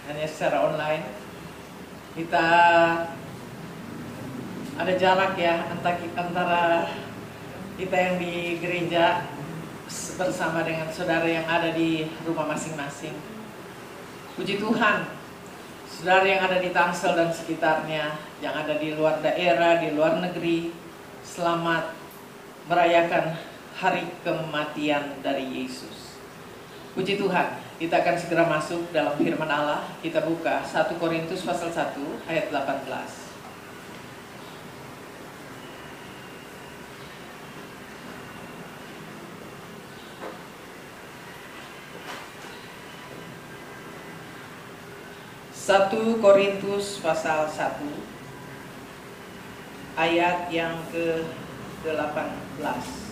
hanya secara online. Kita ada jarak ya antara kita yang di gereja bersama dengan saudara yang ada di rumah masing-masing. Puji Tuhan, saudara yang ada di Tangsel dan sekitarnya, yang ada di luar daerah, di luar negeri, selamat merayakan hari kematian dari Yesus. Puji Tuhan, kita akan segera masuk dalam firman Allah. Kita buka 1 Korintus pasal 1 ayat 18. 1 Korintus pasal 1 ayat yang ke-18.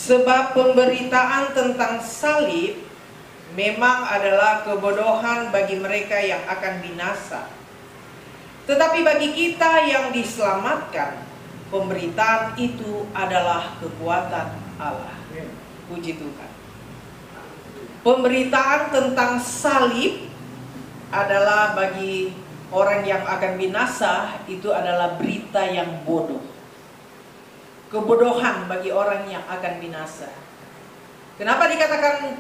Sebab pemberitaan tentang salib memang adalah kebodohan bagi mereka yang akan binasa. Tetapi bagi kita yang diselamatkan, pemberitaan itu adalah kekuatan Allah. Puji Tuhan. Pemberitaan tentang salib adalah bagi orang yang akan binasa, itu adalah berita yang bodoh. Kebodohan bagi orang yang akan binasa. Kenapa dikatakan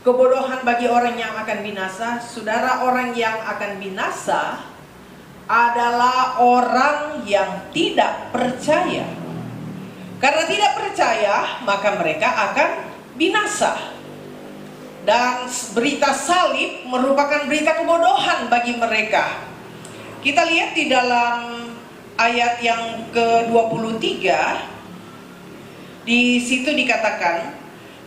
kebodohan bagi orang yang akan binasa? Saudara, orang yang akan binasa adalah orang yang tidak percaya. Karena tidak percaya, maka mereka akan binasa. Dan berita salib merupakan berita kebodohan bagi mereka. Kita lihat di dalam ayat yang ke-23, di situ dikatakan,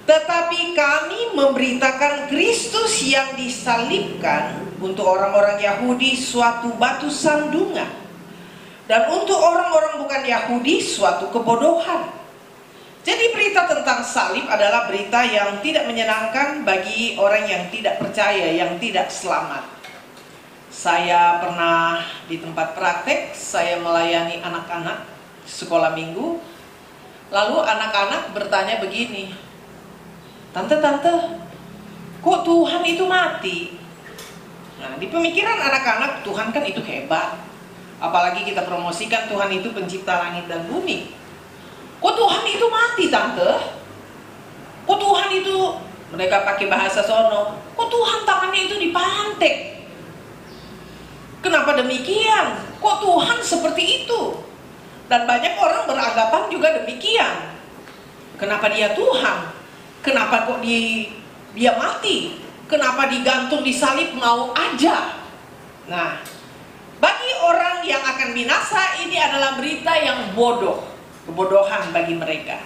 tetapi kami memberitakan Kristus yang disalibkan untuk orang-orang Yahudi suatu batu sandungan, dan untuk orang-orang bukan Yahudi suatu kebodohan. Jadi berita tentang salib adalah berita yang tidak menyenangkan bagi orang yang tidak percaya, yang tidak selamat. Saya pernah di tempat praktek, saya melayani anak-anak sekolah minggu. Lalu anak-anak bertanya begini, Tante, kok Tuhan itu mati? Nah, di pemikiran anak-anak, Tuhan kan itu hebat. Apalagi kita promosikan Tuhan itu pencipta langit dan bumi. Kok Tuhan itu mati, Tante? Kok Tuhan itu, mereka pakai bahasa sono, kok Tuhan tangannya itu dipantek? Kenapa demikian? Kok Tuhan seperti itu? Dan banyak orang beranggapan juga demikian. Kenapa dia Tuhan? Kenapa kok dia mati? Kenapa digantung di salib mau aja? Nah, bagi orang yang akan binasa, ini adalah berita yang bodoh, kebodohan bagi mereka.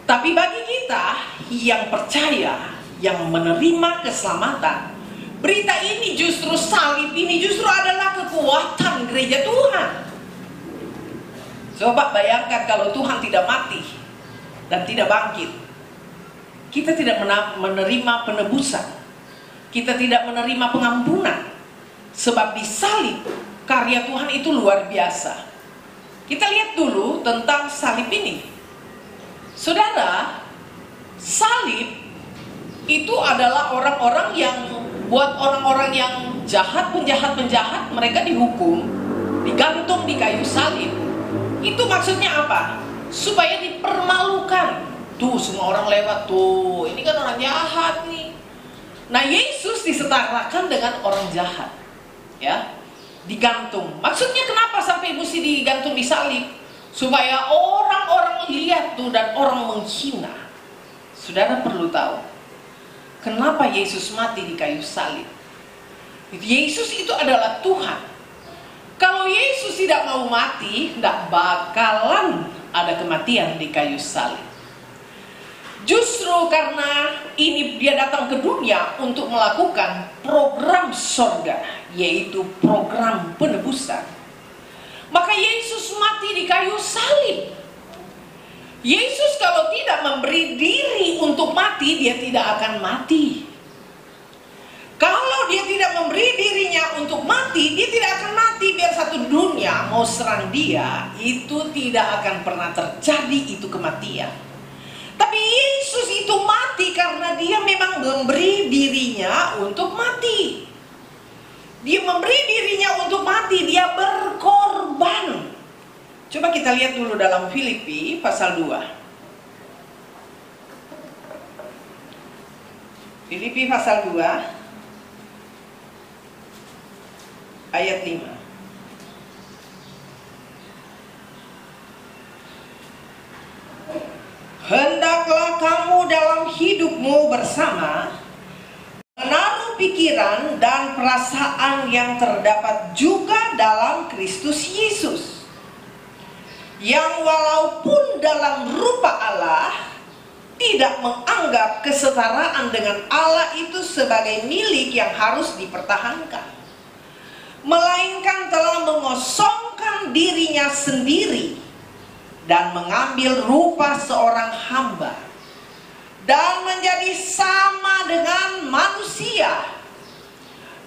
Tapi bagi kita yang percaya, yang menerima keselamatan, berita ini justru, salib ini justru adalah kekuatan gereja Tuhan. Coba bayangkan kalau Tuhan tidak mati dan tidak bangkit. Kita tidak menerima penebusan. Kita tidak menerima pengampunan. Sebab di salib, karya Tuhan itu luar biasa. Kita lihat dulu tentang salib ini. Saudara, salib itu adalah orang-orang yang, buat orang-orang yang jahat, penjahat-penjahat, mereka dihukum, digantung di kayu salib. Itu maksudnya apa? Supaya dipermalukan. Tuh, semua orang lewat tuh, ini kan orang jahat nih. Nah, Yesus disetarakan dengan orang jahat, ya, digantung. Maksudnya kenapa sampai mesti digantung di salib? Supaya orang-orang lihat tuh dan orang menghina. Saudara perlu tahu, kenapa Yesus mati di kayu salib? Yesus itu adalah Tuhan. Kalau Yesus tidak mau mati, tidak bakalan ada kematian di kayu salib. Justru karena ini dia datang ke dunia untuk melakukan program sorga, yaitu program penebusan. Maka Yesus mati di kayu salib. Yesus kalau tidak memberi diri untuk mati, dia tidak akan mati. Kalau dia tidak memberi dirinya untuk mati, mau serang dia, itu tidak akan pernah terjadi itu kematian. Tapi Yesus itu mati karena dia memang memberi dirinya untuk mati. Dia memberi dirinya untuk mati, dia berkorban. Coba kita lihat dulu dalam Filipi pasal 2. Filipi pasal 2 ayat 5. Hendaklah kamu dalam hidupmu bersama menaruh pikiran dan perasaan yang terdapat juga dalam Kristus Yesus, yang walaupun dalam rupa Allah tidak menganggap kesetaraan dengan Allah itu sebagai milik yang harus dipertahankan, melainkan telah mengosongkan dirinya sendiri dan mengambil rupa seorang hamba, dan menjadi sama dengan manusia,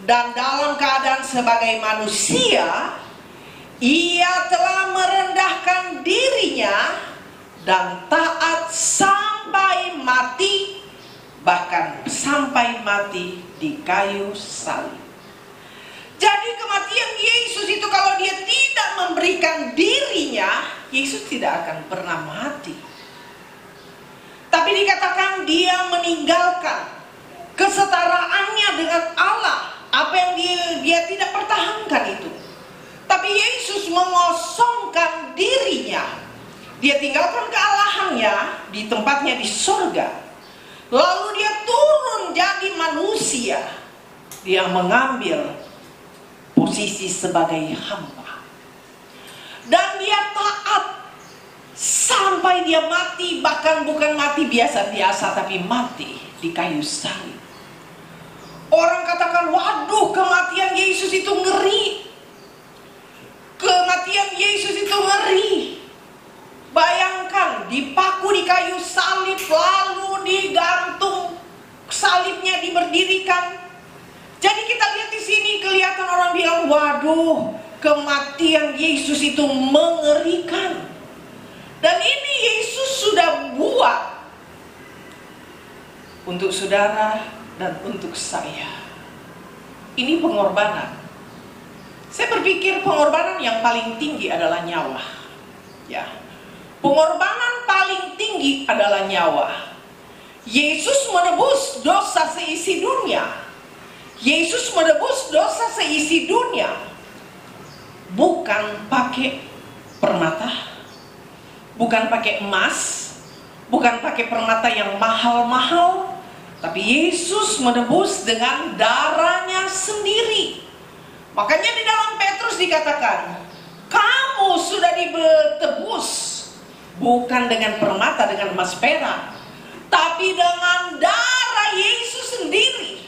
dan dalam keadaan sebagai manusia ia telah merendahkan dirinya dan taat sampai mati, bahkan sampai mati di kayu salib. Jadi kematian Yesus itu, kalau dia tidak memberikan dirinya, Yesus tidak akan pernah mati. Tapi dikatakan dia meninggalkan kesetaraannya dengan Allah, apa yang dia tidak pertahankan itu. Tapi Yesus mengosongkan dirinya. Dia tinggalkan kealahannya di tempatnya di surga. Lalu dia turun jadi manusia. Dia mengambil posisi sebagai hamba. Dan dia taat sampai dia mati. Bahkan bukan mati biasa-biasa, tapi mati di kayu salib. Orang katakan, waduh, kematian Yesus itu ngeri. Kematian Yesus itu ngeri. Bayangkan, dipaku di kayu salib, lalu digantung, salibnya diberdirikan. Jadi kita lihat di sini, kelihatan orang bilang, waduh, kematian Yesus itu mengerikan. Dan ini Yesus sudah buat untuk saudara dan untuk saya. Ini pengorbanan. Saya berpikir pengorbanan yang paling tinggi adalah nyawa. Ya. Pengorbanan paling tinggi adalah nyawa. Yesus menebus dosa seisi dunia. Yesus menebus dosa seisi dunia. Bukan pakai permata, bukan pakai emas, bukan pakai permata yang mahal-mahal, tapi Yesus menebus dengan darahnya sendiri. Makanya di dalam Petrus dikatakan, kamu sudah ditebus bukan dengan permata, dengan emas perak, tapi dengan darah Yesus sendiri.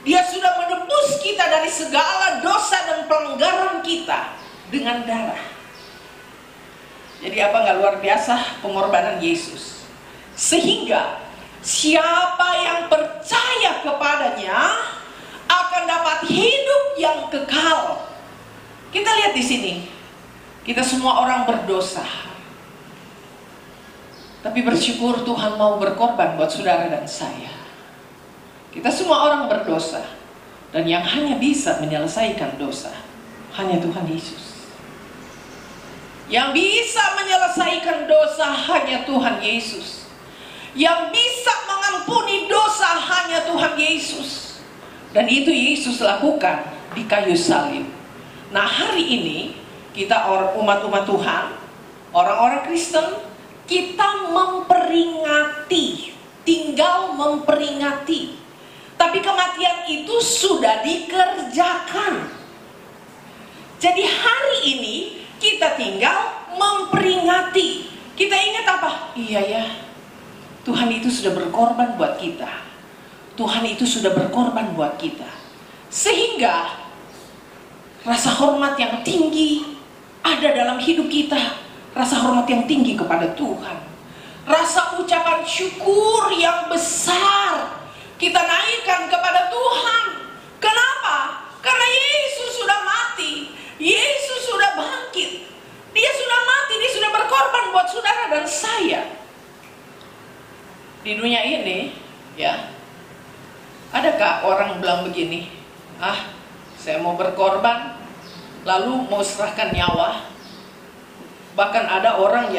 Dia sudah menebus kita dari segala dosa dan pelanggaran kita dengan darah. Jadi apa nggak luar biasa pengorbanan Yesus? Sehingga siapa yang percaya kepadanya akan dapat hidup yang kekal. Kita lihat di sini, kita semua orang berdosa. Tapi bersyukur Tuhan mau berkorban buat saudara dan saya. Kita semua orang berdosa. Dan yang hanya bisa menyelesaikan dosa hanya Tuhan Yesus. Yang bisa menyelesaikan dosa hanya Tuhan Yesus. Yang bisa mengampuni dosa hanya Tuhan Yesus. Dan itu Yesus lakukan di kayu salib. Nah, hari ini kita umat-umat Tuhan, orang-orang Kristen, kita memperingati, tinggal memperingati. Tapi kematian itu sudah dikerjakan. Jadi hari ini kita tinggal memperingati. Kita ingat apa? Iya ya, Tuhan itu sudah berkorban buat kita. Tuhan itu sudah berkorban buat kita. Sehingga rasa hormat yang tinggi ada dalam hidup kita. Rasa hormat yang tinggi kepada Tuhan. Rasa ucapan syukur yang besar kita naikkan kepada Tuhan. Kenapa? Karena Yesus sudah mati. Yesus sudah bangkit. Di dunia ini, ya, adakah orang bilang begini, saya mau berkorban, lalu mau serahkan nyawa? Bahkan ada orang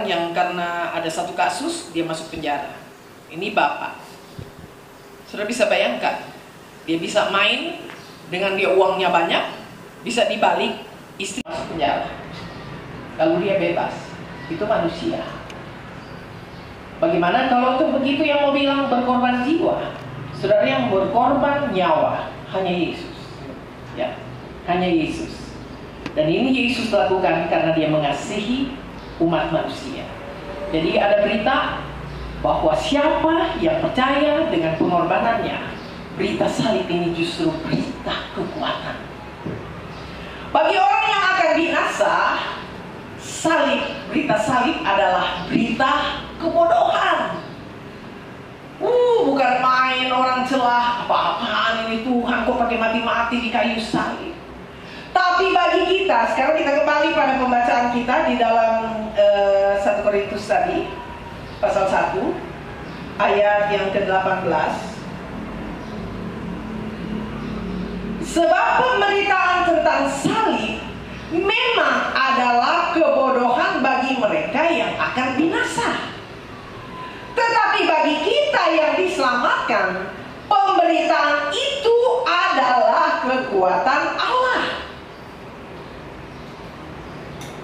yang karena ada satu kasus, dia masuk penjara. Ini bapak. Sudah bisa bayangkan, dia bisa main dengan dia uangnya banyak, bisa dibalik, istri masuk penjara. Lalu dia bebas. Itu manusia. Bagaimana kalau itu begitu yang mau bilang berkorban jiwa? Saudara, yang berkorban nyawa hanya Yesus. Ya, hanya Yesus. Dan ini Yesus lakukan karena dia mengasihi umat manusia. Jadi ada berita bahwa siapa yang percaya dengan pengorbanannya, berita salib ini justru berita kekuatan. Bagi orang yang akan binasa, berita salib adalah berita kebodohan. Bukan main orang celah, apa-apaan ini Tuhan kok pakai mati-mati di kayu salib. Tapi bagi kita, sekarang kita kembali pada pembacaan kita di dalam 1 Korintus tadi, pasal 1, ayat yang ke-18. Sebab pemberitaan tentang salib memang adalah kebodohan bagi mereka yang akan binasa. Tetapi bagi kita yang diselamatkan, pemberitaan itu adalah kekuatan Allah.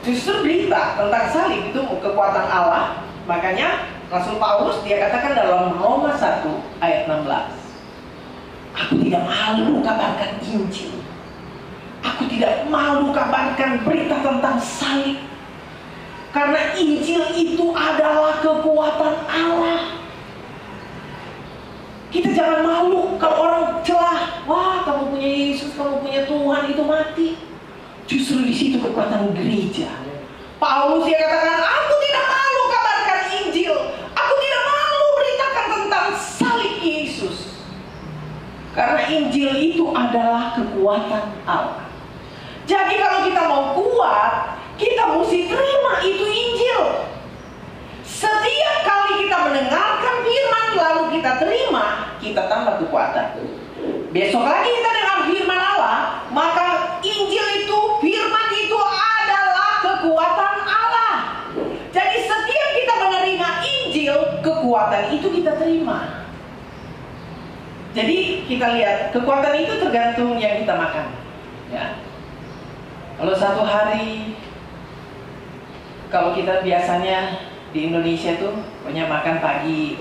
Justru berita tentang salib itu kekuatan Allah. Makanya Rasul Paulus dia katakan dalam Roma 1 ayat 16, aku tidak malu kabarkan Injil. Aku tidak malu kabarkan berita tentang salib. Karena Injil itu adalah kekuatan Allah. Kita jangan malu kalau orang celah. Wah, kamu punya Yesus, kamu punya Tuhan, itu mati. Justru di situ kekuatan gereja. Paulus dia katakan, aku tidak malu kabarkan Injil. Aku tidak malu beritakan tentang salib Yesus. Karena Injil itu adalah kekuatan Allah. Jadi kalau kita mau kuat, kita mesti terima itu Injil. Setiap kali kita mendengarkan firman lalu kita terima, kita tambah kekuatan. Besok lagi kita dengar firman Allah, maka Injil itu, firman itu adalah kekuatan Allah. Jadi setiap kita menerima Injil, kekuatan itu kita terima. Jadi kita lihat, kekuatan itu tergantung yang kita makan, ya. Kalau satu hari, kalau kita biasanya di Indonesia tuh punya makan pagi,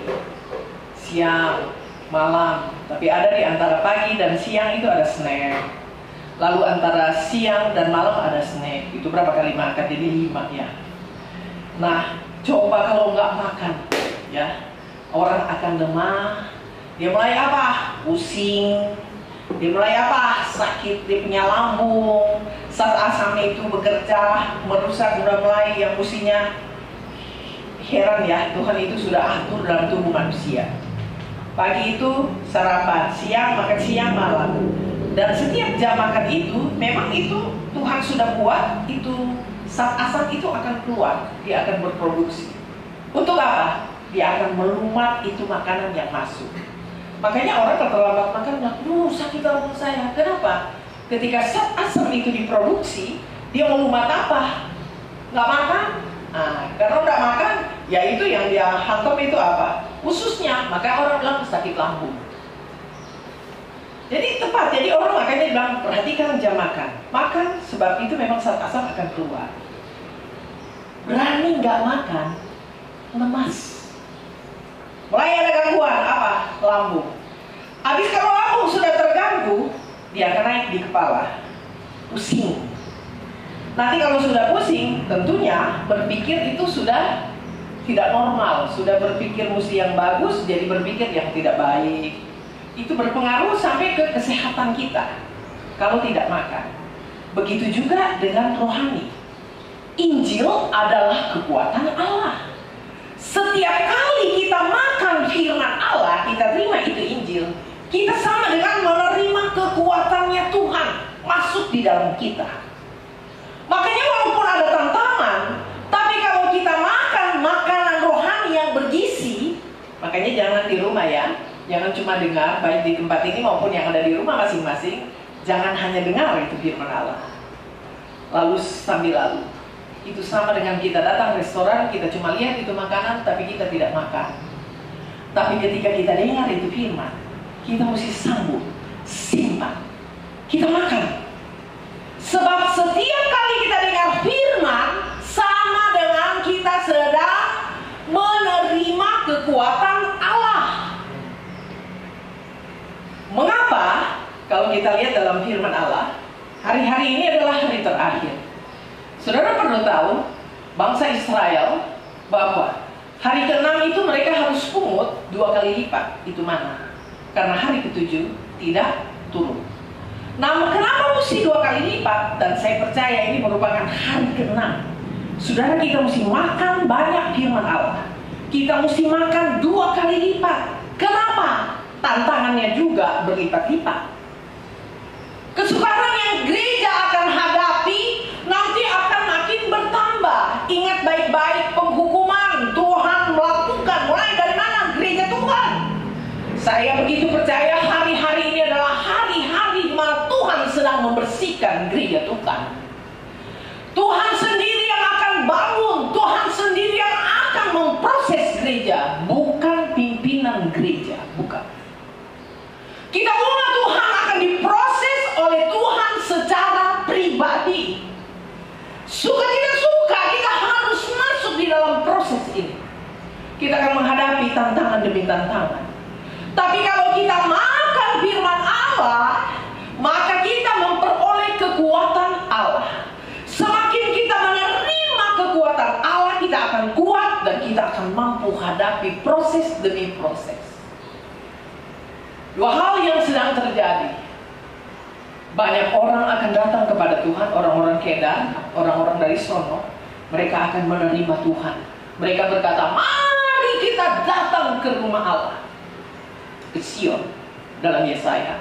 siang, malam. Tapi ada di antara pagi dan siang itu ada snack. Lalu antara siang dan malam ada snack. Itu berapa kali makan? Jadi 5 ya. Nah, coba kalau nggak makan, ya, orang akan lemah. Dia mulai apa? Pusing. Dia mulai apa? Sakit, dia punya lambung. Saat asamnya itu bekerja, merusak, udah mulai yang mestinya. Heran ya, Tuhan itu sudah atur dalam tubuh manusia. Pagi itu sarapan, siang makan siang, malam. Dan setiap jam makan itu, memang itu Tuhan sudah buat, itu saat asam itu akan keluar, dia akan berproduksi. Untuk apa? Dia akan melumat itu makanan yang masuk. Makanya orang kalau terlambat makan bilang, sakit lambung saya. Kenapa? Ketika zat asam itu diproduksi, dia melumat apa? Nggak makan. Nah, karena nggak makan, ya itu yang dia hantam itu apa? Ususnya. Maka orang bilang sakit lambung. Jadi tepat. Jadi orang makanya bilang perhatikan jam makan. Makan sebab itu memang zat asam akan keluar. Berani nggak makan, lemas. Mulai ada gangguan apa? Lambung. Habis kalau lambung sudah terganggu, dia akan naik di kepala, pusing. Nanti kalau sudah pusing, tentunya berpikir itu sudah tidak normal. Sudah berpikir mesti yang bagus, jadi berpikir yang tidak baik. Itu berpengaruh sampai ke kesehatan kita kalau tidak makan. Begitu juga dengan rohani. Injil adalah kekuatan Allah. Setiap kali kita makan firman Allah, kita terima itu Injil, kita sama dengan menerima kekuatannya Tuhan masuk di dalam kita. Makanya walaupun ada tantangan, tapi kalau kita makan makanan rohani yang bergizi, Makanya jangan di rumah ya, jangan cuma dengar, baik di tempat ini maupun yang ada di rumah masing-masing. Jangan hanya dengar itu firman Allah lalu sambil lalu. Itu sama dengan kita datang restoran, kita cuma lihat itu makanan tapi kita tidak makan. Tapi ketika kita dengar itu firman, kita mesti sambut, simpan, kita makan. Sebab setiap kali kita dengar firman, sama dengan kita sedang menerima kekuatan Allah. Mengapa? Kalau kita lihat dalam firman Allah, hari-hari ini adalah hari terakhir. Saudara perlu tahu, bangsa Israel bahwa hari ke-6 itu mereka harus pungut 2 kali lipat. Itu mana? Karena hari ke-7 tidak turun. Nah, kenapa mesti 2 kali lipat? Dan saya percaya ini merupakan hari ke-6. Saudara, kita mesti makan banyak firman Allah. Kita mesti makan 2 kali lipat. Kenapa? Tantangannya juga berlipat-lipat. Kesukaran yang gereja akan hadapi nanti akan makin bertambah. Ingat baik-baik penghukuman Tuhan melakukan mulai dari mana? Gereja Tuhan. Saya begitu percaya hari-hari ini adalah hari-hari di mana Tuhan sedang membersihkan gereja Tuhan. Tuhan sendiri yang akan bangun, Tuhan sendiri yang akan memproses gereja, bukan pimpinan gereja, bukan. Kita umat Tuhan akan diproses oleh Tuhan secara pribadi. Suka tidak suka, kita harus masuk di dalam proses ini. Kita akan menghadapi tantangan demi tantangan. Tapi kalau kita makan firman Allah, maka kita memperoleh kekuatan Allah. Semakin kita menerima kekuatan Allah, kita akan kuat dan kita akan mampu hadapi proses demi proses. 2 hal yang sedang terjadi. Banyak orang akan datang kepada Tuhan, orang-orang Kedar, orang-orang dari sono. Mereka akan menerima Tuhan. Mereka berkata, mari kita datang ke rumah Allah, ke Sion, dalam Yesaya.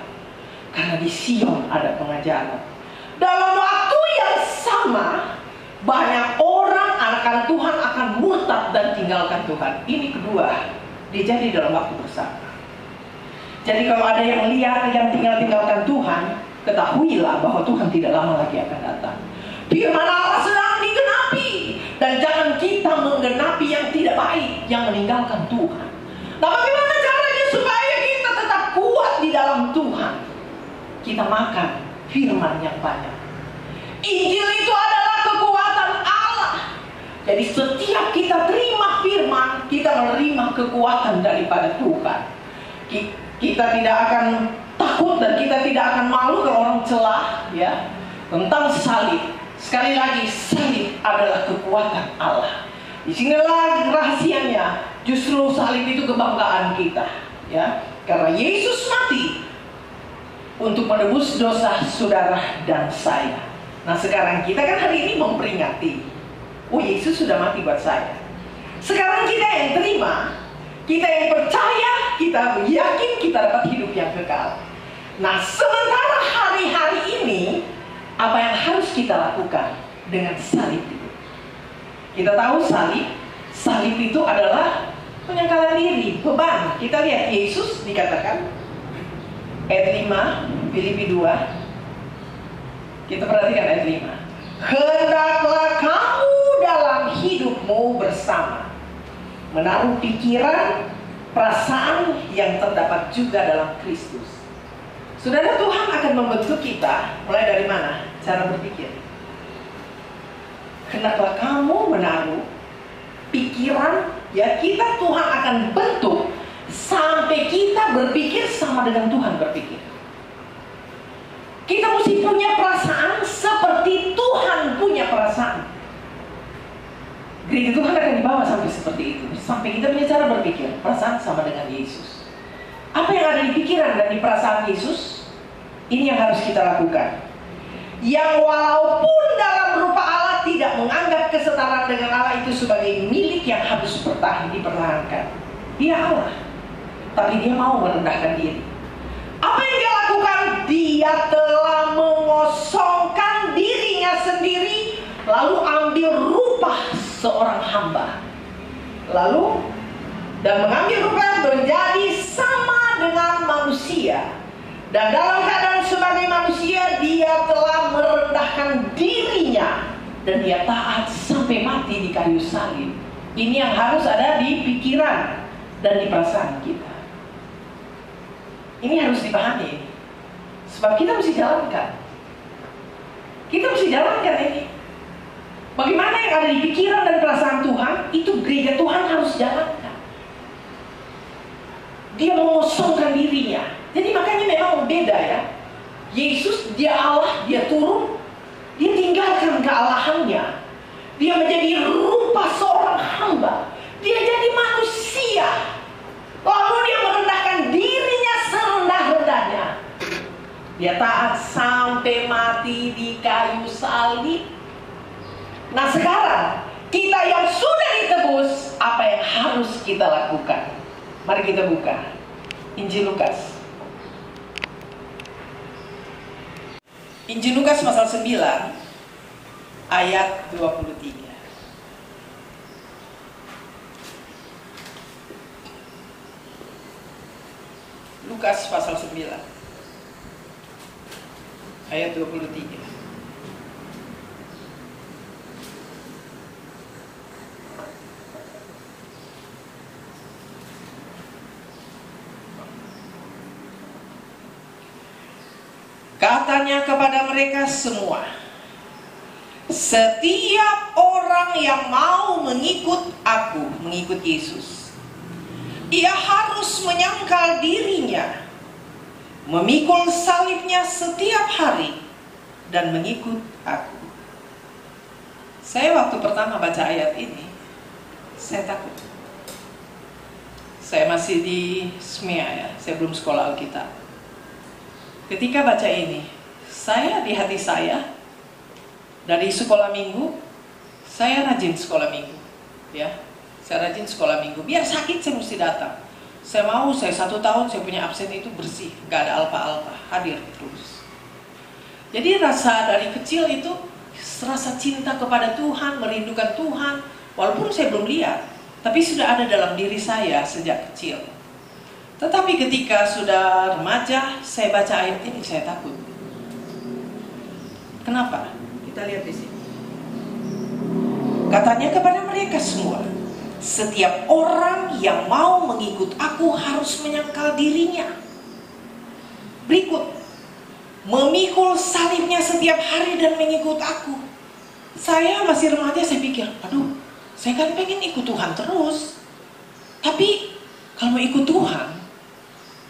Karena di Sion ada pengajaran. Dalam waktu yang sama, banyak orang akan Tuhan akan murtad dan tinggalkan Tuhan. Ini kedua, terjadi dalam waktu bersama. Jadi kalau ada yang lihat yang tinggalkan Tuhan, ketahuilah bahwa Tuhan tidak lama lagi akan datang. Firman Allah sedang digenapi, dan jangan kita menggenapi yang tidak baik, yang meninggalkan Tuhan. Nah, bagaimana caranya supaya kita tetap kuat di dalam Tuhan? Kita makan firman yang banyak. Injil itu adalah kekuatan Allah. Jadi setiap kita terima firman, kita menerima kekuatan daripada Tuhan. Kita tidak akan takut dan kita tidak akan malu kalau orang celah ya tentang salib. Sekali lagi, salib adalah kekuatan Allah. Di sinilah rahasianya. Justru salib itu kebanggaan kita ya, karena Yesus mati untuk menebus dosa saudara dan saya. Nah, sekarang kita kan hari ini memperingati, oh Yesus sudah mati buat saya. Sekarang kita yang terima, kita yang percaya, kita yakin kita dapat hidup yang kekal. Nah, sementara hari-hari ini, apa yang harus kita lakukan dengan salib itu? Kita tahu salib itu adalah penyangkalan diri, beban. Kita lihat Yesus dikatakan, ayat 5, Filipi 2. Kita perhatikan ayat 5. Hendaklah kamu dalam hidupmu bersama menaruh pikiran, perasaan yang terdapat juga dalam Kristus. Saudara, Tuhan akan membentuk kita mulai dari mana? Cara berpikir. Hendaklah kamu menaruh pikiran, ya kita Tuhan akan bentuk sampai kita berpikir sama dengan Tuhan berpikir. Kita mesti punya perasaan seperti Tuhan punya perasaan. Gereja Tuhan akan dibawa sampai seperti itu. Sampai kita punya cara berpikir, perasaan sama dengan Yesus. Apa yang ada di pikiran dan di perasaan Yesus, ini yang harus kita lakukan. Yang walaupun dalam rupa Allah tidak menganggap kesetaraan dengan Allah itu sebagai milik yang harus dipertahankan. Dia Allah, tapi dia mau merendahkan diri. Apa yang dia lakukan? Dia telah mengosongkan dirinya sendiri, lalu ambil rupa seorang hamba. Lalu dan mengambil rupa menjadi sama dengan manusia. Dan dalam keadaan sebagai manusia, dia telah merendahkan dirinya dan dia taat sampai mati di kayu salib. Ini yang harus ada di pikiran dan di perasaan kita. Ini harus dipahami, sebab kita mesti jalankan. Kita mesti jalankan ini. Bagaimana yang ada di pikiran dan perasaan Tuhan, itu gereja Tuhan harus jalankan. Dia mengosongkan dirinya. Jadi makanya memang beda ya. Yesus, dia Allah, dia turun, dia tinggalkan kealahannya. Dia menjadi rupa seorang hamba. Dia jadi manusia. Lalu dia merendahkan dirinya serendah-rendahnya. Dia taat sampai mati di kayu salib. Nah sekarang, kita yang sudah ditebus, apa yang harus kita lakukan? Mari kita buka Injil Lukas. Injil Lukas pasal 9 ayat 23. Lukas pasal 9 ayat 23. Katanya kepada mereka semua, setiap orang yang mau mengikut aku, mengikut Yesus, ia harus menyangkal dirinya, memikul salibnya setiap hari, dan mengikut aku. Saya waktu pertama baca ayat ini, saya takut. Saya masih di SMEA ya, saya belum sekolah Alkitab. Ketika baca ini, saya di hati saya, dari sekolah minggu, saya rajin sekolah minggu, ya, saya rajin sekolah minggu. Biar sakit saya mesti datang. Saya 1 tahun saya punya absen itu bersih, gak ada alpa-alpa, hadir terus. Jadi rasa dari kecil itu, rasa cinta kepada Tuhan, merindukan Tuhan, walaupun saya belum lihat, tapi sudah ada dalam diri saya sejak kecil. Tetapi ketika sudah remaja, saya baca ayat ini, saya takut. Kenapa? Kita lihat di sini. Katanya kepada mereka semua, setiap orang yang mau mengikut aku harus menyangkal dirinya. Berikut, memikul salibnya setiap hari dan mengikut aku. Saya masih remaja, saya pikir, aduh, saya kan pengen ikut Tuhan terus. Tapi kalau mau ikut Tuhan,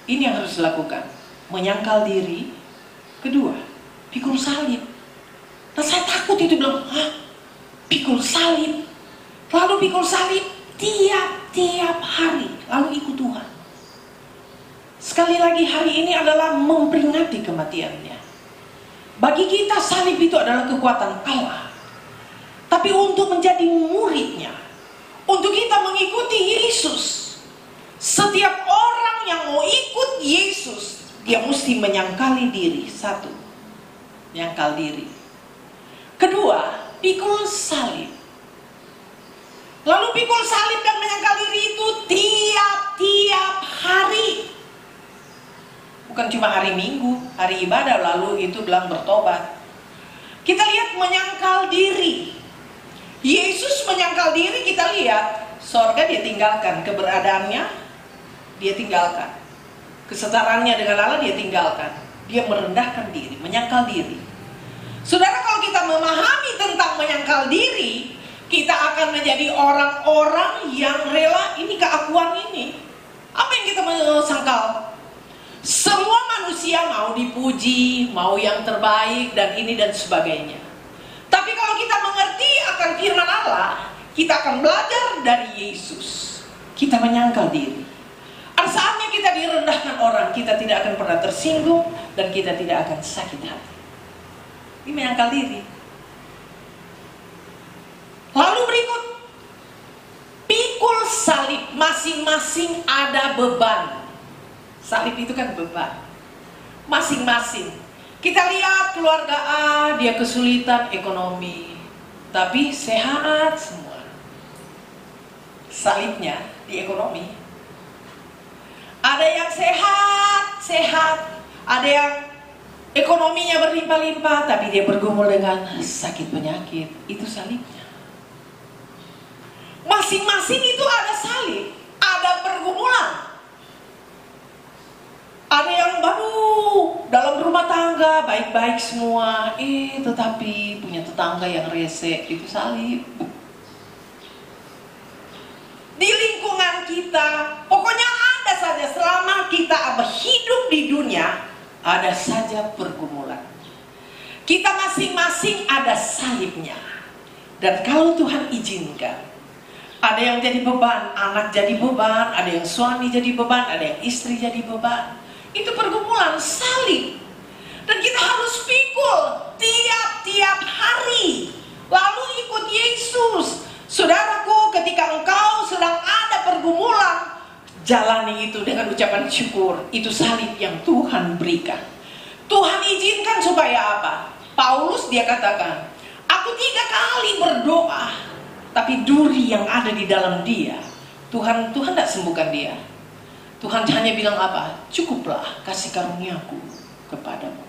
ini yang harus dilakukan, menyangkal diri. Kedua, pikul salib. Nah saya takut itu, bilang, hah? Pikul salib? Lalu pikul salib tiap hari, lalu ikut Tuhan. Sekali lagi, hari ini adalah memperingati kematiannya. Bagi kita salib itu adalah kekuatan Allah. Tapi untuk menjadi muridnya, untuk kita mengikuti Yesus, setiap orang yang mau ikut Yesus, dia mesti menyangkali diri. Satu, menyangkal diri. Kedua, pikul salib. Lalu pikul salib dan menyangkal diri itu tiap hari. Bukan cuma hari Minggu, hari ibadah, lalu itu bilang bertobat. Kita lihat menyangkal diri. Yesus menyangkal diri, kita lihat sorga dia tinggalkan, keberadaannya dia tinggalkan, kesetaranya dengan Allah dia tinggalkan. Dia merendahkan diri, menyangkal diri. Saudara, kalau kita memahami tentang menyangkal diri, kita akan menjadi orang-orang yang rela ini keakuan ini. Apa yang kita sangkal? Semua manusia mau dipuji, mau yang terbaik, dan ini dan sebagainya. Tapi kalau kita mengerti akan firman Allah, kita akan belajar dari Yesus. Kita menyangkal diri. Saatnya kita direndahkan orang, kita tidak akan pernah tersinggung dan kita tidak akan sakit hati. Ini menyangkal diri. Lalu berikut, pikul salib. Masing-masing ada beban. Salib itu kan beban. Masing-masing. Kita lihat keluarga A, dia kesulitan ekonomi, tapi sehat semua. Salibnya di ekonomi. Ada yang sehat, ada yang ekonominya berlimpah-limpah, tapi dia bergumul dengan sakit penyakit. Itu salibnya. Masing-masing itu ada salib, ada pergumulan. Ada yang baru dalam rumah tangga baik-baik semua, tetapi punya tetangga yang rese, itu salib. Di lingkungan kita, pokoknya ada saja selama kita hidup di dunia, ada saja pergumulan. Kita masing-masing ada salibnya. Dan kalau Tuhan izinkan, ada yang jadi beban, anak jadi beban, ada yang suami jadi beban, ada yang istri jadi beban. Itu pergumulan salib. Dan kita harus pikul tiap-tiap hari. Lalu ikut Yesus. Saudaraku, ketika engkau sedang ada pergumulan, jalani itu dengan ucapan syukur. Itu salib yang Tuhan berikan. Tuhan izinkan supaya apa? Paulus dia katakan, aku 3 kali berdoa, tapi duri yang ada di dalam dia, Tuhan tidak sembuhkan dia. Tuhan hanya bilang apa? Cukuplah kasih karuniaku kepadamu.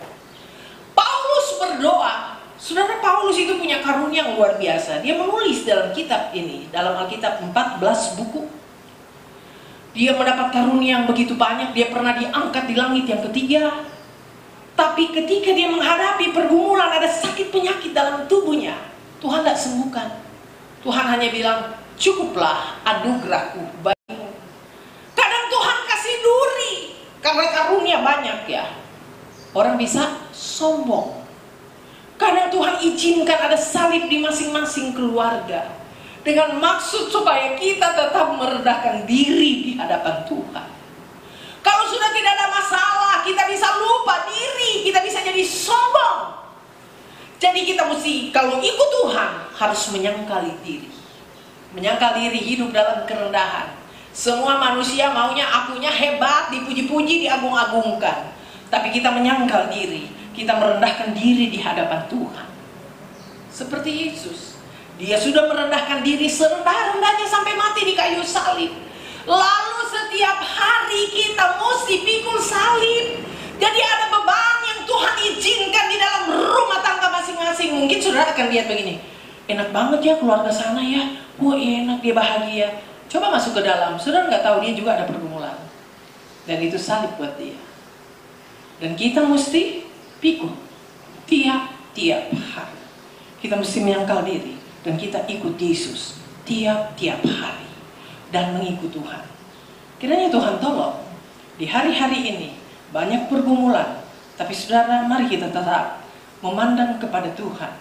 Paulus berdoa. Saudara, Paulus itu punya karunia yang luar biasa. Dia menulis dalam kitab ini, dalam Alkitab 14 buku. Dia mendapat karunia yang begitu banyak. Dia pernah diangkat di langit yang ketiga. Tapi ketika dia menghadapi pergumulan, ada sakit penyakit dalam tubuhnya, Tuhan tidak sembuhkan. Tuhan hanya bilang, cukuplah anugerahku bagimu. Kadang Tuhan kasih duri, karena karunia banyak ya. Orang bisa sombong. Kadang Tuhan izinkan ada salib di masing-masing keluarga, dengan maksud supaya kita tetap merendahkan diri di hadapan Tuhan. Kalau sudah tidak ada masalah, kita bisa lupa diri, kita bisa jadi sombong. Jadi kita mesti, kalau ikut Tuhan, harus menyangkali diri. Menyangkal diri, hidup dalam kerendahan. Semua manusia maunya akunya hebat, dipuji-puji, diagung-agungkan. Tapi kita menyangkal diri, kita merendahkan diri di hadapan Tuhan. Seperti Yesus, dia sudah merendahkan diri serendah-rendahnya sampai mati di kayu salib. Lalu setiap hari kita mesti pikul salib. Jadi ada beban yang Tuhan izinkan di dalam rumah tangga masing-masing. Mungkin saudara akan lihat begini, enak banget ya keluarga sana ya, wah enak, dia bahagia. Coba masuk ke dalam, saudara nggak tahu dia juga ada pergumulan. Dan itu salib buat dia. Dan kita mesti pikul tiap-tiap hari. Kita mesti menyangkal diri dan kita ikut Yesus tiap-tiap hari dan mengikut Tuhan. Kiranya Tuhan tolong di hari-hari ini banyak pergumulan, tapi saudara, mari kita tetap memandang kepada Tuhan.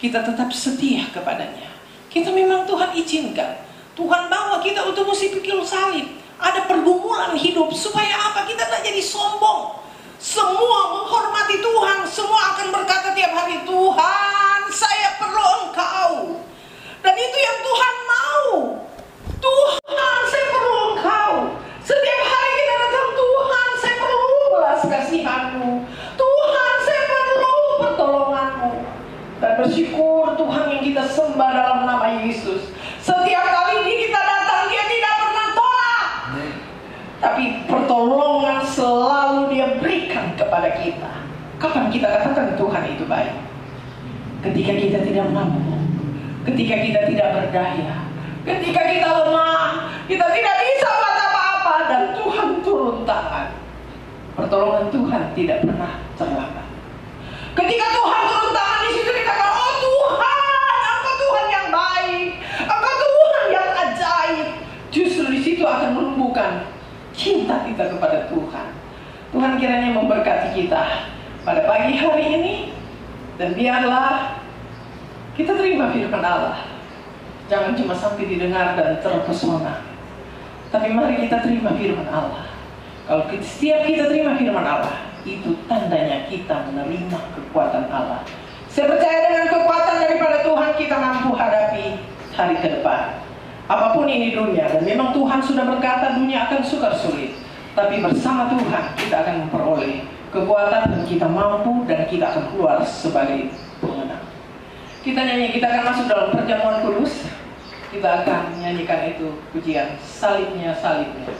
Kita tetap setia kepadanya. Kita memang Tuhan izinkan, Tuhan bawa kita untuk mesti pikul salib. Ada pergumulan hidup supaya apa? Kita tak jadi sombong. Semua menghormati Tuhan, semua akan berkata tiap hari, Tuhan, saya perlu Engkau. Dan itu yang Tuhan mau. Tuhan, saya perlu Engkau. Setiap hari kita datang, Tuhan, saya perlu belas kasihan-Mu. Tuhan, saya perlu pertolongan-Mu. Dan bersyukur Tuhan yang kita sembah dalam nama Yesus. Setiap kali ini kita datang, Dia tidak pernah tolak. Tapi pertolongan selalu Dia berikan kepada kita. Kapan kita katakan Tuhan itu baik? Ketika kita tidak mampu, ketika kita tidak berdaya, ketika kita lemah, kita tidak bisa buat apa-apa, dan Tuhan turun tangan. Pertolongan Tuhan tidak pernah terlambat. Ketika Tuhan turun tangan, di situ kita katakan, oh Tuhan, Engkau Tuhan yang baik, Engkau Tuhan yang ajaib. Justru di situ akan menumbuhkan cinta kita kepada Tuhan. Tuhan kiranya memberkati kita pada pagi hari ini. Dan biarlah kita terima firman Allah. Jangan cuma sampai didengar dan terpesona, tapi mari kita terima firman Allah. Kalau setiap kita terima firman Allah, itu tandanya kita menerima kekuatan Allah. Saya percaya dengan kekuatan daripada Tuhan kita mampu hadapi hari ke depan. Apapun ini dunia, dan memang Tuhan sudah berkata dunia akan sukar sulit, tapi bersama Tuhan kita akan memperoleh kekuatan dan kita mampu dan kita akan keluar sebagai pemenang. Kita nyanyi, kita akan masuk dalam perjamuan kudus. Kita akan menyanyikan itu pujian salibnya, salibnya.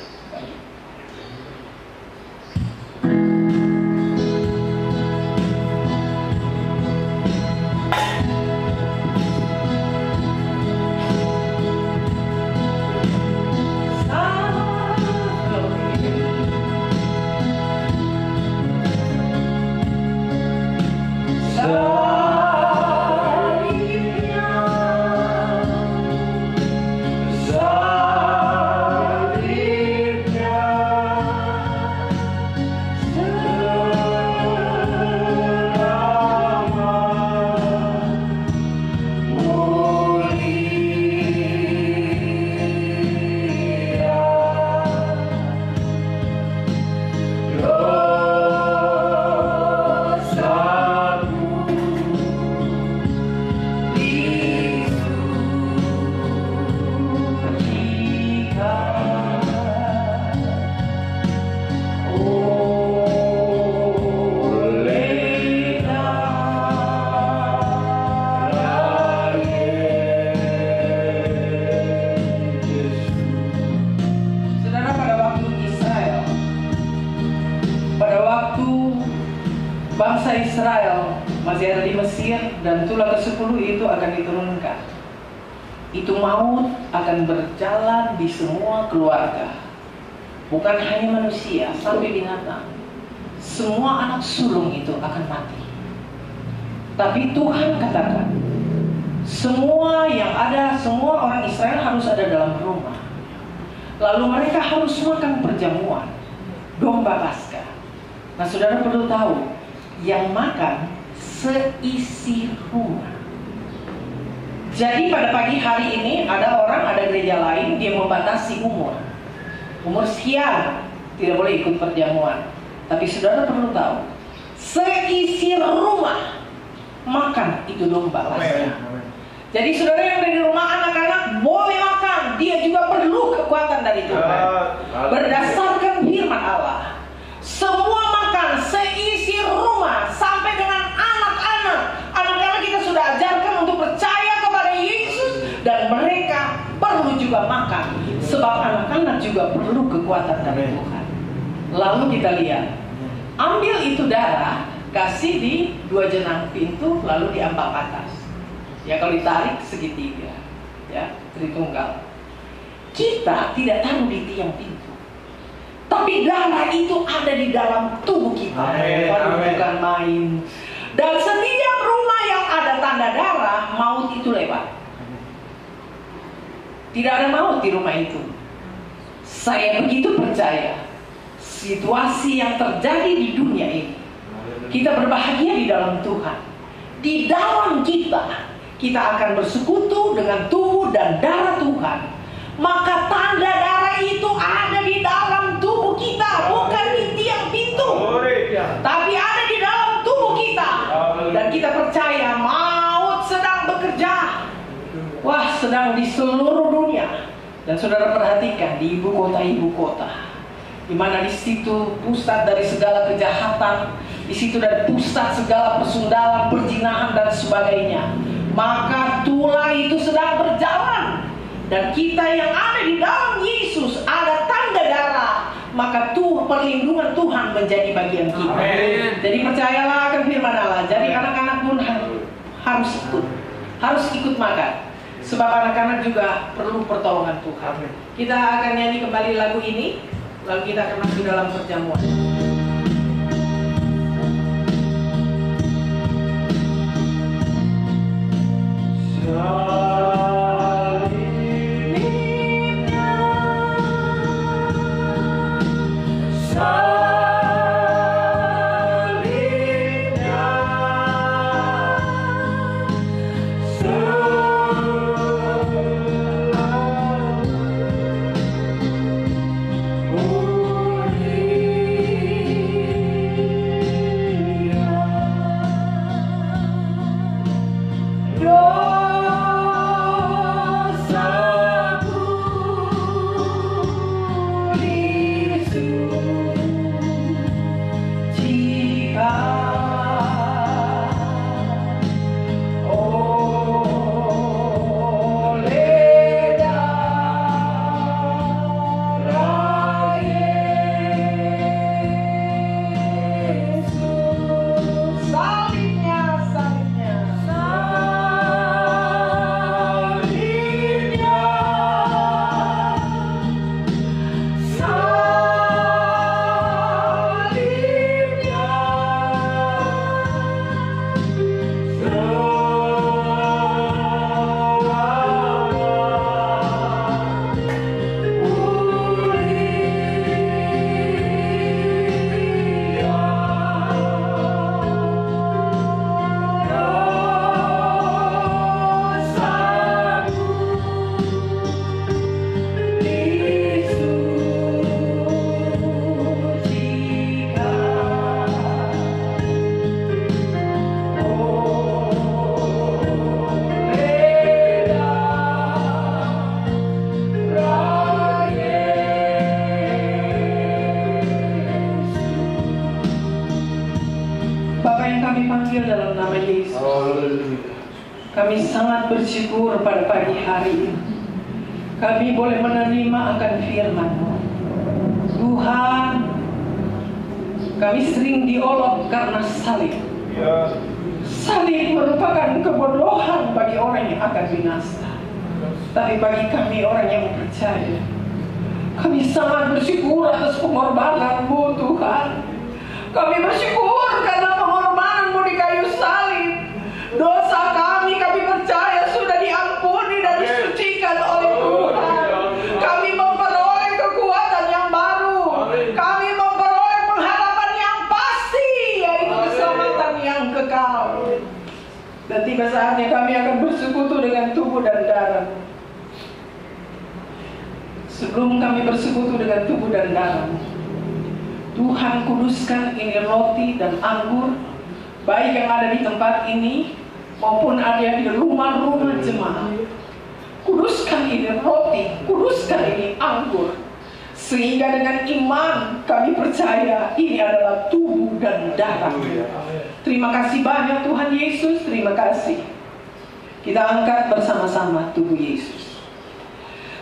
masih ada di Mesir, dan tulah ke-10 itu akan diturunkan. Itu maut akan berjalan di semua keluarga, bukan hanya manusia, sampai binatang. Semua anak sulung itu akan mati. Tapi Tuhan katakan, semua yang ada, semua orang Israel harus ada dalam rumah. Lalu mereka harus makan perjamuan domba Paskah. Nah, saudara perlu tahu, yang makan seisi rumah. Jadi pada pagi hari ini ada gereja lain, dia membatasi umur sekian tidak boleh ikut perjamuan. Tapi saudara perlu tahu, seisi rumah makan itu domba Paskah. Jadi saudara yang ada di rumah, anak-anak boleh makan, dia juga perlu kekuatan dari Tuhan. Berdasarkan firman Allah, semua makan seisi rumah, sampai dengan anak-anak. Anak-anak kita sudah ajarkan untuk percaya kepada Yesus, dan mereka perlu juga makan, sebab anak-anak juga perlu kekuatan dari Tuhan. Lalu kita lihat, ambil itu darah, kasih di 2 jenang pintu, lalu diambak atas. Ya, kalau ditarik segitiga, ya, Tritunggal. Kita tidak taruh di tiang pintu, tapi darah itu ada di dalam tubuh kita. Bukan main. Dan setiap rumah yang ada tanda darah, maut itu lewat. Tidak ada maut di rumah itu. Saya begitu percaya, situasi yang terjadi di dunia ini, kita berbahagia di dalam Tuhan. Di dalam kita akan bersekutu dengan tubuh dan darah Tuhan. Maka tanda darah itu ada di dalam tubuh kita, bukan di tiang pintu, tapi ada di dalam tubuh kita. Dan kita percaya maut sedang bekerja. Wah, sedang di seluruh dunia. Dan saudara perhatikan di ibu kota, di mana di situ pusat dari segala kejahatan, di situ dari pusat segala persundalan, perzinahan dan sebagainya. Maka tulah itu sedang berjalan, dan kita yang ada di dalam Yesus ada tanda darah, maka perlindungan Tuhan menjadi bagian kita. Amen. Jadi percayalah akan firman Allah. Jadi anak-anak pun harus ikut makan, sebab anak-anak juga perlu pertolongan Tuhan. Amen. Kita akan nyanyi kembali lagu ini, lalu kita akan masuk dalam perjamuan. Dalam nama Yesus, kami sangat bersyukur pada pagi hari ini kami boleh menerima akan firman-Mu. Tuhan, kami sering diolok karena salib. salib merupakan kebodohan bagi orang yang akan binasa. Tapi bagi kami orang yang percaya, kami sangat bersyukur atas pengorbanan-Mu Tuhan. Kami bersyukur karena pengorbanan-Mu di kayu salib. Dosa kami percaya sudah diampuni dan disucikan oleh Tuhan. Kami memperoleh kekuatan yang baru. Kami memperoleh pengharapan yang pasti, yaitu keselamatan yang kekal. Dan tiba saatnya kami akan bersekutu dengan tubuh dan darah. Sebelum kami bersekutu dengan tubuh dan darah, Tuhan kuduskan ini roti dan anggur, baik yang ada di tempat ini maupun ada di rumah-rumah jemaat. Kuduskan ini roti, kuduskan ini anggur, sehingga dengan iman kami percaya ini adalah tubuh dan darah. Terima kasih banyak Tuhan Yesus, terima kasih. Kita angkat bersama-sama tubuh Yesus.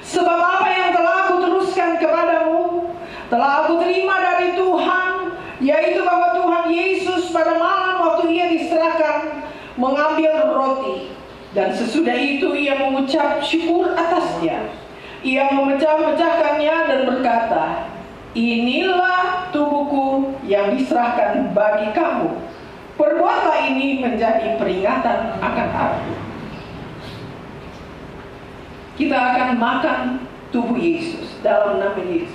Sebab apa yang telah aku teruskan kepadamu, telah aku terima dari Tuhan, yaitu bahwa Tuhan Yesus pada malam waktu Ia diserahkan mengambil roti, dan sesudah itu Ia mengucap syukur atasnya. Ia memecah-mecahkannya dan berkata, inilah tubuhku yang diserahkan bagi kamu. Perbuatlah ini menjadi peringatan akan aku. Kita akan makan tubuh Yesus dalam nama Yesus.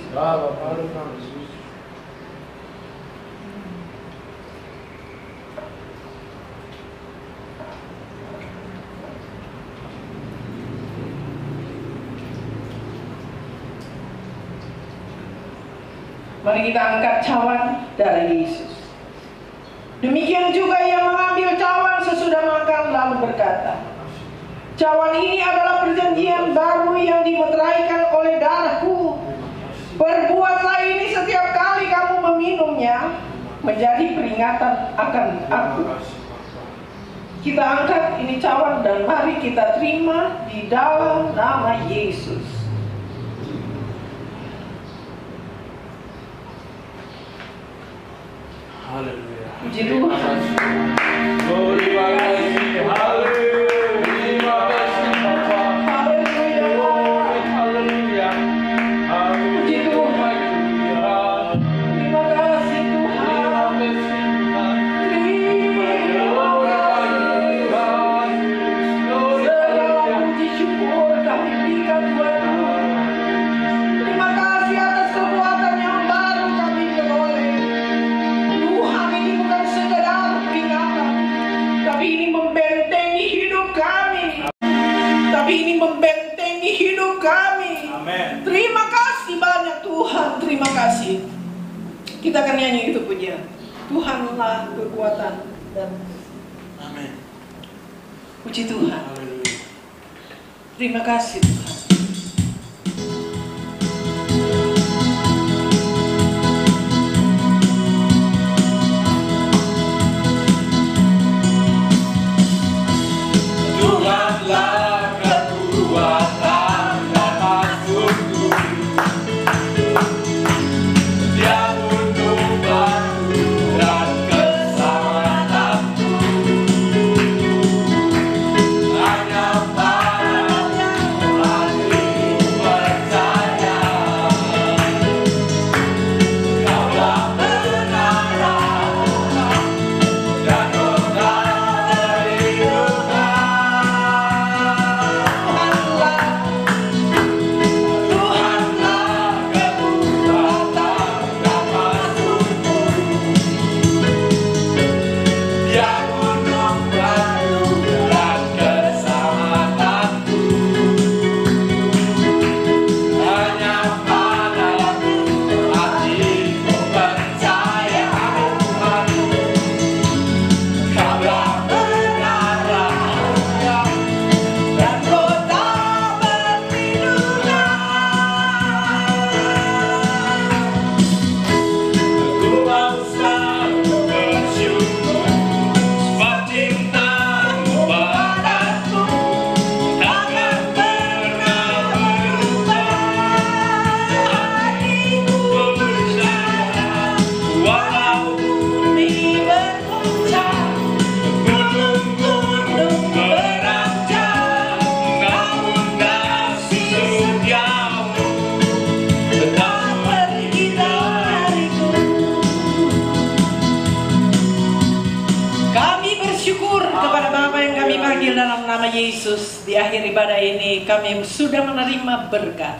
Mari kita angkat cawan darah Yesus. Demikian juga Ia mengambil cawan sesudah makan lalu berkata, cawan ini adalah perjanjian baru yang dimeteraikan oleh darahku. Perbuatlah ini setiap kali kamu meminumnya, menjadi peringatan akan aku. Kita angkat ini cawan dan mari kita terima di dalam nama Yesus. Haleluya. Puji Tuhan. Terima kasih. Haleluya. Terima kasih Bapa. Haleluya. Haleluya. Puji Tuhan. Terima kasih Tuhan. Segala puji syukur kami berikan buat Tuhan. Terima kasih atas kekuatan yang baru kami peroleh. Tuhan, ini bukan sekedar peringatan, tapi ini membentengi hidup kami. Tapi ini membentengi hidup kami. Amin. Terima kasih banyak Tuhan, terima kasih. Kita akan nyanyi itu pujian. Tuhanlah kekuatan dan Amin. puji Tuhan. Haleluya. Terima kasih Tuhan. Tuhanlah kekuatan dan maksudku, Dia untuk bantu dan keselamatanku. Hanya Pada yang kami panggil dalam nama Yesus, di akhir ibadah ini kami sudah menerima berkat,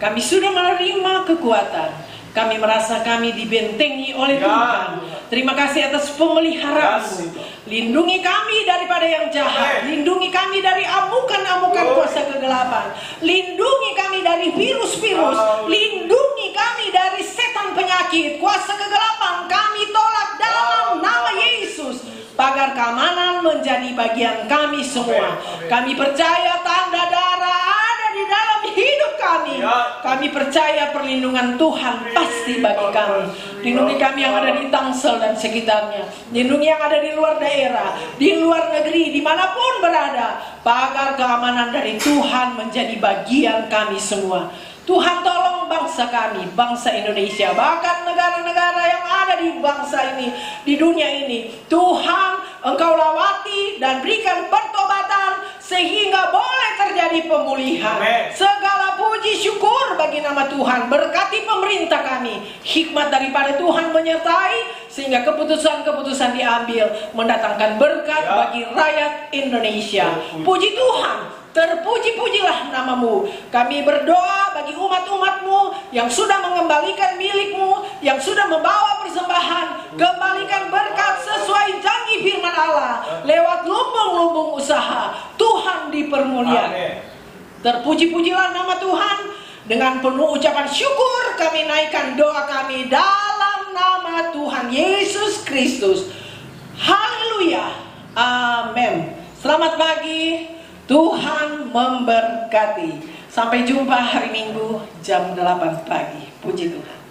kami sudah menerima kekuatan. Kami merasa kami dibentengi oleh Tuhan. Terima kasih atas pemeliharaan-Mu. Lindungi kami daripada yang jahat. Lindungi kami dari amukan-amukan kuasa kegelapan. Lindungi kami dari virus-virus. Lindungi kami dari setan penyakit, kuasa kegelapan. Kami tolak dalam nama Yesus. Pagar keamanan menjadi bagian kami semua. Kami percaya tanda darah ada di dalam hidup kami. Kami percaya perlindungan Tuhan pasti bagi kami. Lindungi kami yang ada di Tangsel dan sekitarnya. Lindungi yang ada di luar daerah, di luar negeri, dimanapun berada. Pagar keamanan dari Tuhan menjadi bagian kami semua. Tuhan tolong bangsa kami, bangsa Indonesia, bahkan negara-negara yang ada di bangsa ini, di dunia ini. Tuhan, Engkau lawati dan berikan pertobatan sehingga boleh terjadi pemulihan. Segala puji syukur bagi nama Tuhan. Berkati pemerintah kami, hikmat daripada Tuhan menyertai sehingga keputusan-keputusan diambil mendatangkan berkat bagi rakyat Indonesia. Puji Tuhan. Terpuji-pujilah nama-Mu. Kami berdoa bagi umat-umat-Mu yang sudah mengembalikan milik-Mu, yang sudah membawa persembahan. Kembalikan berkat sesuai janji firman Allah lewat lumbung-lumbung usaha. Tuhan dipermuliakan. Terpuji-pujilah nama Tuhan. Dengan penuh ucapan syukur kami naikkan doa kami dalam nama Tuhan Yesus Kristus. Haleluya. Amin. Selamat pagi. Tuhan memberkati. Sampai jumpa hari Minggu jam 8 pagi. Puji Tuhan.